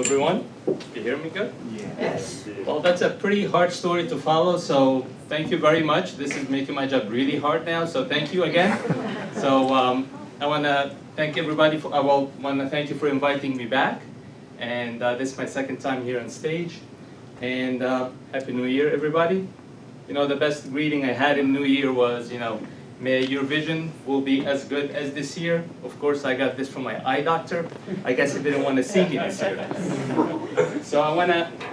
Hello everyone, you hear me good? Yes. Well, that's a pretty hard story to follow, so thank you very much. This is making my job really hard now, so thank you again. So I want to thank everybody, thank you for inviting me back. And this is my second time here on stage. And Happy New Year, everybody. You know, the best greeting I had in New Year was, may your vision will be as good as this year. Of course, I got this from my eye doctor. I guess he didn't want to see me this year. So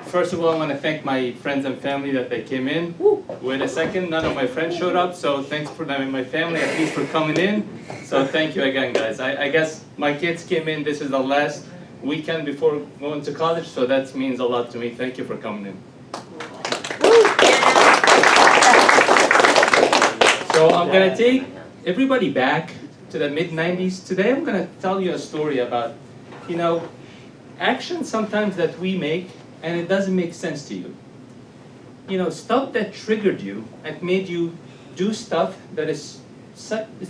first of all, I want to thank my friends and family that they came in. Wait a second, none of my friends showed up, so thanks for them and my family, at least for coming in. So thank you again, guys. I guess my kids came in, this is the last weekend before going to college, so that means a lot to me. Thank you for coming in. So I'm going to take everybody back to the mid-90s. Today I'm going to tell you a story about, actions sometimes that we make and it doesn't make sense to you. Stuff that triggered you and made you do stuff that it's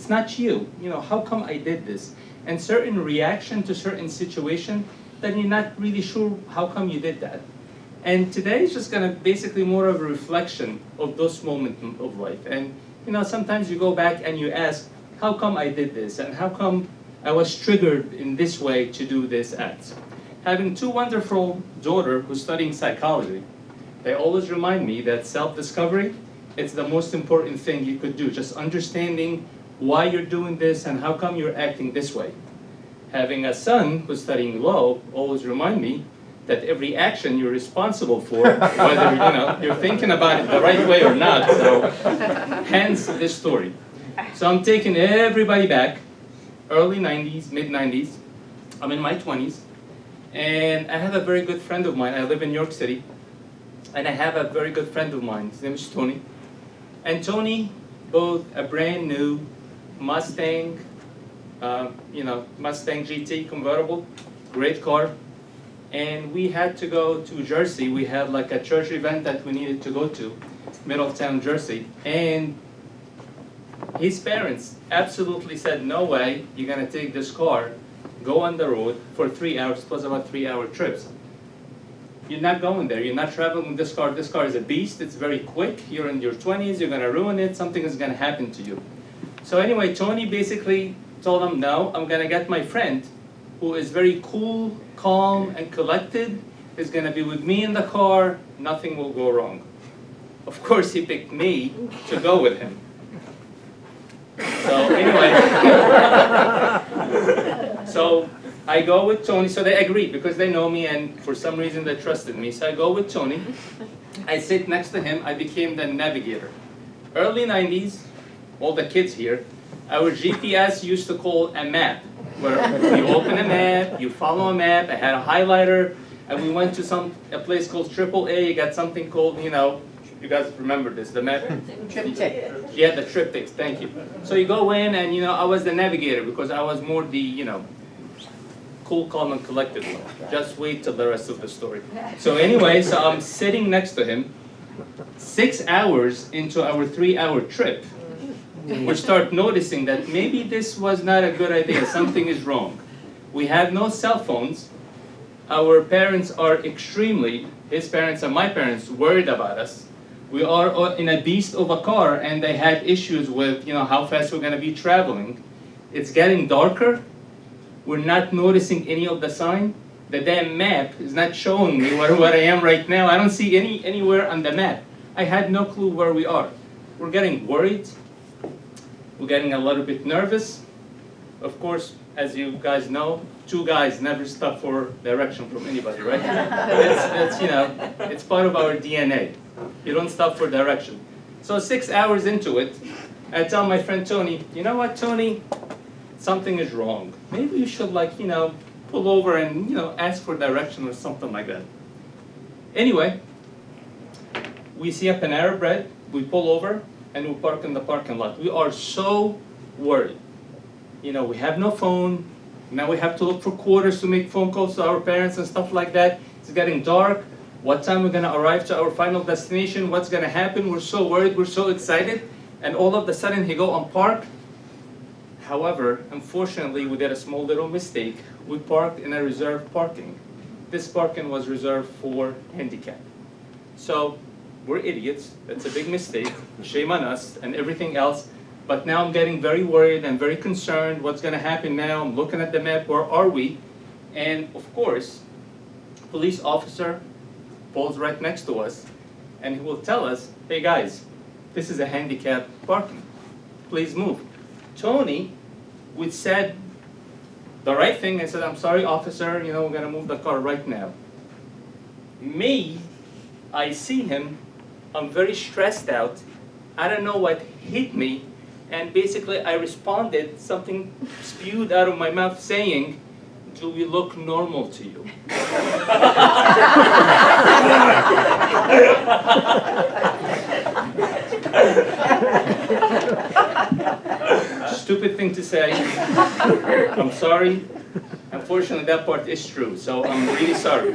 not you. How come I did this? And certain reaction to certain situation that you're not really sure how come you did that. And today is just going to basically more of a reflection of those moments of life. And sometimes you go back and you ask, how come I did this? And how come I was triggered in this way to do this act? Having two wonderful daughters who's studying psychology, they always remind me that self-discovery, it's the most important thing you could do. Just understanding why you're doing this and how come you're acting this way. Having a son who's studying law always remind me that every action you're responsible for, whether you're thinking about it the right way or not. So, hence this story. So I'm taking everybody back, early 90s, mid 90s. I'm in my 20s, and I have a very good friend of mine. I live in New York City, and I have a very good friend of mine. His name is Tony. And Tony bought a brand new Mustang, Mustang GT convertible, great car. And we had to go to Jersey. We had like a church event that we needed to go to, middle of town, Jersey. And his parents absolutely said, no way, you're gonna take this car, go on the road for 3 hours, plus about 3-hour trips. You're not going there, you're not traveling with this car. This car is a beast, it's very quick, you're in your 20s, you're gonna ruin it, something is gonna happen to you. So anyway, Tony basically told him, no, I'm gonna get my friend, who is very cool, calm, and collected, is going to be with me in the car, nothing will go wrong. Of course, he picked me to go with him. So anyway, so I go with Tony, so they agreed because they know me and for some reason they trusted me. So I go with Tony, I sit next to him, I became the navigator. Early 90s, all the kids here, our GPS used to call a map. Where you open a map, you follow a map. I had a highlighter, and we went to a place called AAA. You got something called, you guys remember this, the map? Triptych. Yeah, the triptychs, thank you. So you go in, and I was the navigator because I was more the, cool, calm, and collected one. Just wait till the rest of the story. So anyway, so I'm sitting next to him, 6 hours into our 3-hour trip. We start noticing that maybe this was not a good idea, something is wrong. We have no cell phones. Our parents are his parents and my parents, worried about us. We are in a beast of a car and they had issues with, how fast we're gonna be traveling. It's getting darker. We're not noticing any of the sign. The damn map is not showing me where I am right now. I don't see anywhere on the map. I had no clue where we are. We're getting worried. We're getting a little bit nervous. Of course, as you guys know, two guys never stop for direction from anybody, right? It's part of our DNA. You don't stop for direction. So 6 hours into it, I tell my friend Tony, you know what, Tony? Something is wrong. Maybe you should pull over and, ask for direction or something like that. Anyway, we see a Panera Bread, we pull over, and we park in the parking lot. We are so worried. We have no phone. Now we have to look for quarters to make phone calls to our parents and stuff like that. It's getting dark. What time we're gonna arrive to our final destination? What's gonna happen? We're so worried, we're so excited. And all of a sudden he go on park. However, unfortunately, we did a small little mistake. We parked in a reserved parking. this parking was reserved for handicap. So we're idiots. That's a big mistake. Shame on us and everything else. But now I'm getting very worried and very concerned. What's going to happen now? I'm looking at the map. Where are we? And of course, police officer pulls right next to us, and he will tell us, "Hey guys, this is a handicap parking. Please move." Tony would said the right thing and said, "I'm sorry, officer. You know, we're going to move the car right now." Me, I see him. I'm very stressed out. I don't know what hit me. And basically, I responded, something spewed out of my mouth saying, "Do we look normal to you?" Stupid thing to say. I'm sorry. Unfortunately, that part is true, so I'm really sorry.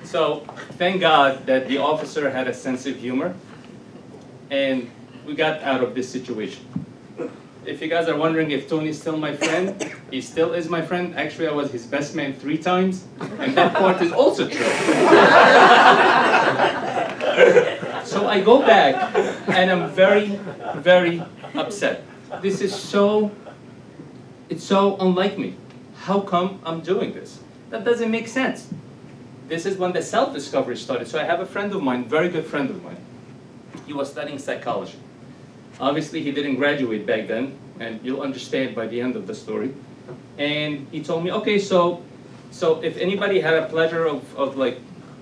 So, thank God that the officer had a sense of humor, and we got out of this situation. If you guys are wondering if Tony's still my friend, he still is my friend. Actually, I was his best man 3 times, and that part is also true. So I go back, and I'm very, very upset. This is it's so unlike me. How come I'm doing this? That doesn't make sense. This is when the self-discovery started. So I have a friend of mine, very good friend of mine. He was studying psychology. Obviously, he didn't graduate back then, and you'll understand by the end of the story. And he told me, okay, so if anybody had a pleasure of like,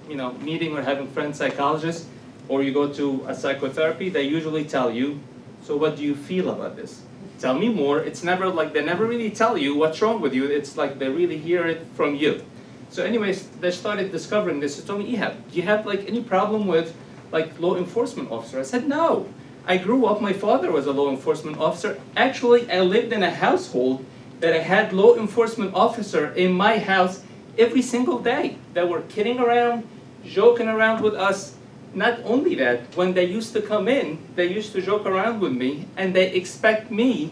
you know, meeting or having friends psychologists, or you go to a psychotherapy, they usually tell you, "So what do you feel about this? Tell me more." It's never like, they never really tell you what's wrong with you. It's like they really hear it from you. So anyways, they started discovering this. They told me, "Ihab, do you have like any problem with like law enforcement officer?" I said, "No. I grew up, my father was a law enforcement officer. Actually, I lived in a household that I had law enforcement officer in my house every single day. They were kidding around, joking around with us. Not only that, when they used to come in, they used to joke around with me, and they expect me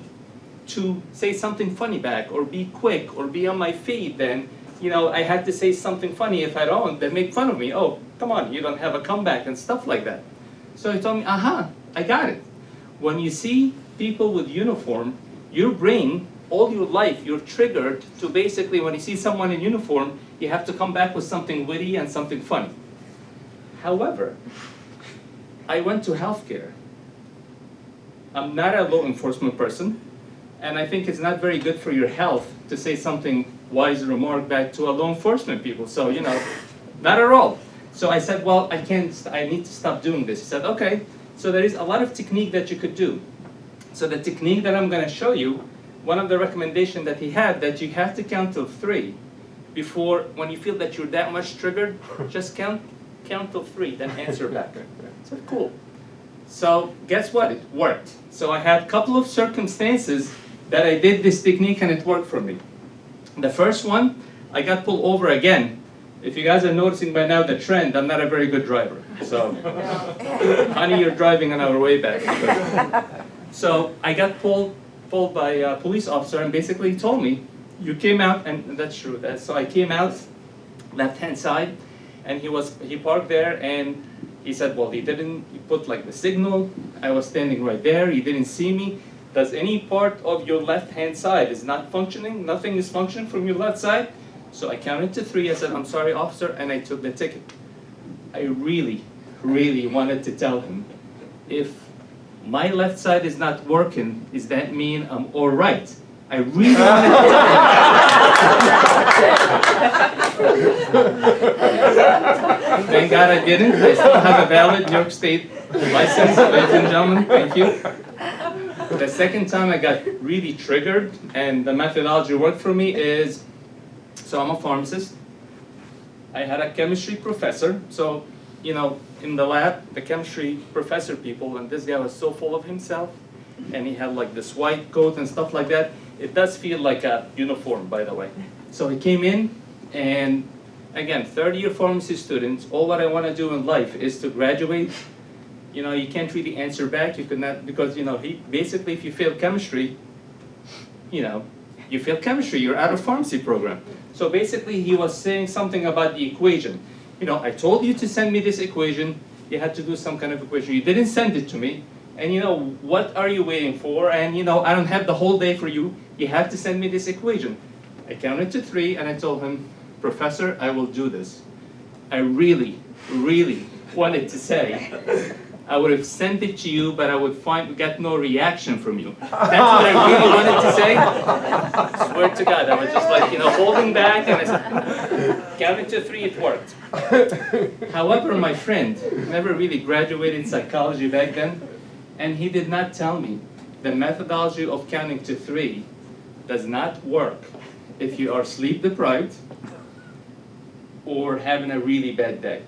to say something funny back, or be quick, or be on my feet. Then, you know, I had to say something funny. If I don't, they make fun of me. "Oh, come on, you don't have a comeback," and stuff like that. So he told me, I got it. When you see people with uniform, your brain, all your life, you're triggered to basically, when you see someone in uniform, you have to come back with something witty and something funny. However, I went to healthcare. I'm not a law enforcement person, and I think it's not very good for your health to say something wise remark back to a law enforcement people. So, you know, not at all. So I said, "Well, I need to stop doing this." He said, "Okay." So there is a lot of technique that you could do. So the technique that I'm going to show you, one of the recommendations that he had, that you have to count till 3 before, when you feel that you're that much triggered, just count till 3, then answer back. I said, "Cool." So guess what? It worked. So I had a couple of circumstances that I did this technique, and it worked for me. The first one, I got pulled over again. If you guys are noticing by now the trend, I'm not a very good driver. So, honey, you're driving on our way back. So I got pulled by a police officer, and basically he told me, "You came out," and that's true. So I came out, left-hand side, and he parked there, and he said, "Well, he didn't put like the signal. I was standing right there. He didn't see me. Does any part of your left-hand side is not functioning? Nothing is functioning from your left side?" So I counted to 3. I said, "I'm sorry, officer," and I took the ticket. I really, really wanted to tell him, if my left side is not working, does that mean I'm all right? I really wanted to tell him. Thank God I didn't. I still have a valid New York State license, ladies and gentlemen. Thank you. The second time I got really triggered, and the methodology worked for me, is, so I'm a pharmacist. I had a chemistry professor. So, you know, in the lab, the chemistry professor people, and this guy was so full of himself, and he had like this white coat and stuff like that. It does feel like a uniform, by the way. So he came in, and again, third-year pharmacy students, all what I want to do in life is to graduate. You know, you can't really answer back. You could not, because, you know, he basically, if you fail chemistry, you know, You failed chemistry, you're out of pharmacy program. So basically he was saying something about the equation. You know, I told you to send me this equation, you had to do some kind of equation. You didn't send it to me, and you know, what are you waiting for? And you know, I don't have the whole day for you, you have to send me this equation. I counted to 3 and I told him, Professor, I will do this. I really, really wanted to say, I would have sent it to you, but I would get no reaction from you. That's what I really wanted to say. I swear to God, I was just like, you know, holding back, and I said, counted to 3, it worked. However, my friend never really graduated psychology back then, and he did not tell me the methodology of counting to 3 does not work if you are sleep deprived or having a really bad day.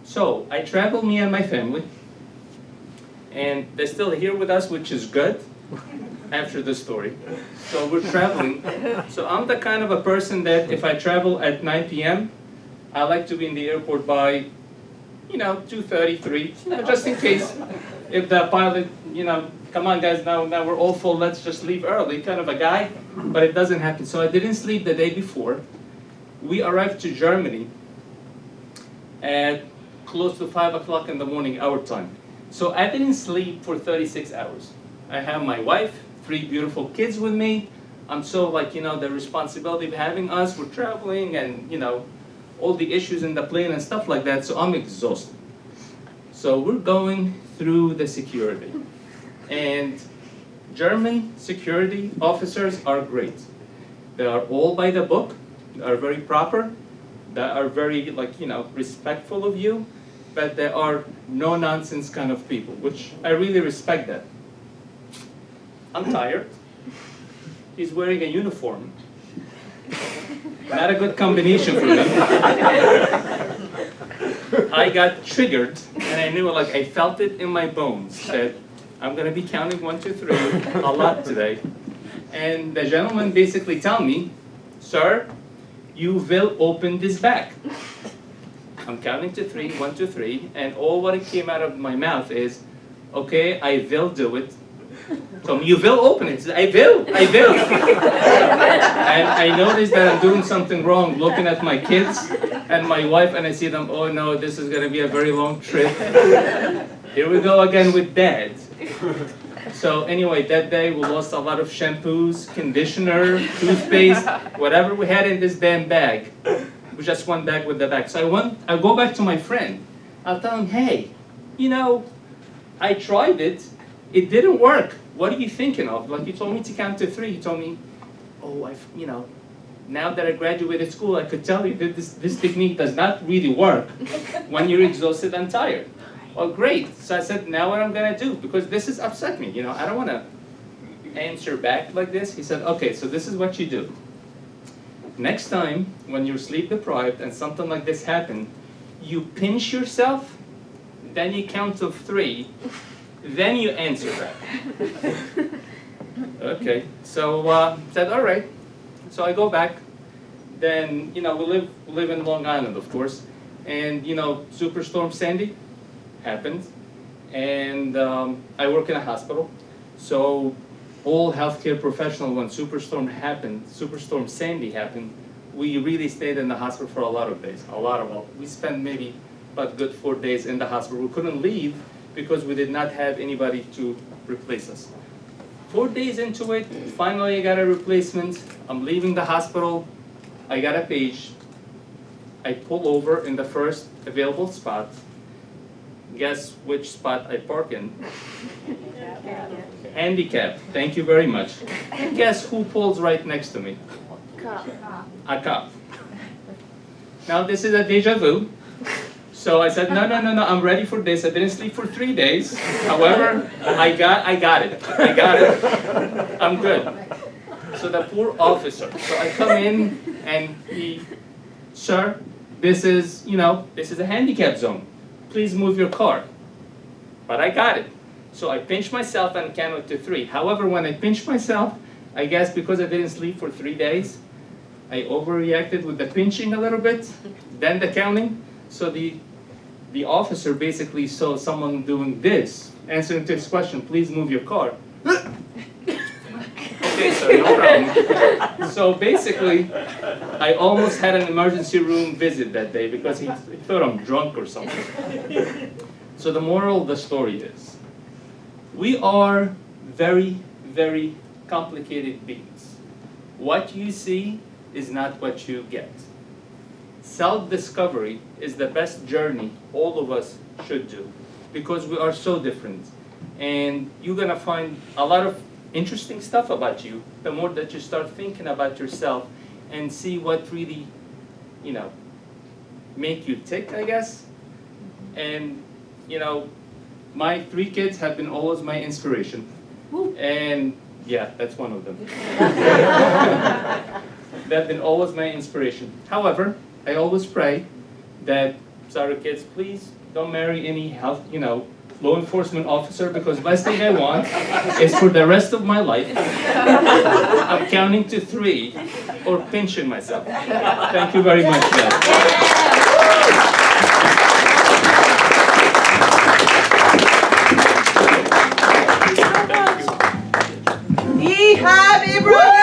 So I traveled, me and my family, and they're still here with us, which is good after the story. So we're traveling. So I'm the kind of a person that if I travel at 9 p.m., I like to be in the airport by, you know, 2:30, 3, you know, just in case if the pilot, you know, come on guys, now we're all full, let's just leave early, kind of a guy, but it doesn't happen. So I didn't sleep the day before. We arrived to Germany at close to 5 o'clock in the morning, our time. So I didn't sleep for 36 hours. I have my wife, 3 beautiful kids with me. I'm so like, you know, the responsibility of having us, we're traveling and, you know, all the issues in the plane and stuff like that, so I'm exhausted. So we're going through the security. And German security officers are great. They are all by the book, they are very proper, they are very, like, you know, respectful of you, but they are no-nonsense kind of people, which I really respect that. I'm tired. He's wearing a uniform. Not a good combination for me. I got triggered, and I knew, like, I felt it in my bones that I'm gonna be counting 1, 2, 3 a lot today. And the gentleman basically tell me, sir, you will open this bag. I'm counting to 3, 1, 2, 3, and all what came out of my mouth is, okay, I will do it. So you will open it. I will. And I noticed that I'm doing something wrong, looking at my kids and my wife, and I see them, oh no, this is gonna be a very long trip. Here we go again with Dad. So anyway, that day we lost a lot of shampoos, conditioner, toothpaste, whatever we had in this damn bag. We just went back with the bag. So I go back to my friend. I'll tell him, hey, you know, I tried it. It didn't work. What are you thinking of? Like, you told me to count to 3. You told me, oh, you know, now that I graduated school, I could tell you that this technique does not really work when you're exhausted and tired. Well, great. So I said, now what I'm gonna do, because this has upset me. You know, I don't wanna answer back like this. He said, okay, so this is what you do. Next time, when you're sleep deprived and something like this happens, you pinch yourself, then you count to 3, then you answer back. Okay, so I said, all right. So I go back. Then, you know, we live in Long Island, of course, and you know, Superstorm Sandy happened, and I work in a hospital. So all healthcare professionals, when Superstorm Sandy happened, we really stayed in the hospital for a lot of days. We spent maybe about good 4 days in the hospital. We couldn't leave because we did not have anybody to replace us. 4 days into it, finally I got a replacement. I'm leaving the hospital. I got a page. I pull over in the first available spot. Guess which spot I park in? Handicap. Thank you very much. And guess who pulls right next to me? A cop. Now this is a deja vu. So I said, no, I'm ready for this. I didn't sleep for 3 days. However, I got it. I'm good. So the poor officer. So I come in and he, sir, this is a handicap zone. Please move your car. But I got it. So I pinched myself and counted to 3. However, when I pinched myself, I guess because I didn't sleep for 3 days, I overreacted with the pinching a little bit, then the counting. So the officer basically saw someone doing this, answering to his question, please move your car. Okay, sir, no problem. So basically, I almost had an emergency room visit that day because he thought I'm drunk or something. So the moral of the story is, we are very, very complicated beings. What you see is not what you get. Self-discovery is the best journey all of us should do because we are so different. And you're gonna find a lot of interesting stuff about you the more that you start thinking about yourself and see what really, you know, make you tick, I guess. And, you know, my 3 kids have been always my inspiration. And yeah, that's one of them. They've been always my inspiration. However, I always pray that, sorry kids, please don't marry any health, you know, law enforcement officer, because last thing I want is for the rest of my life, I'm counting to 3 or pinching myself. Thank you very much, guys. Ihab Ibrahim!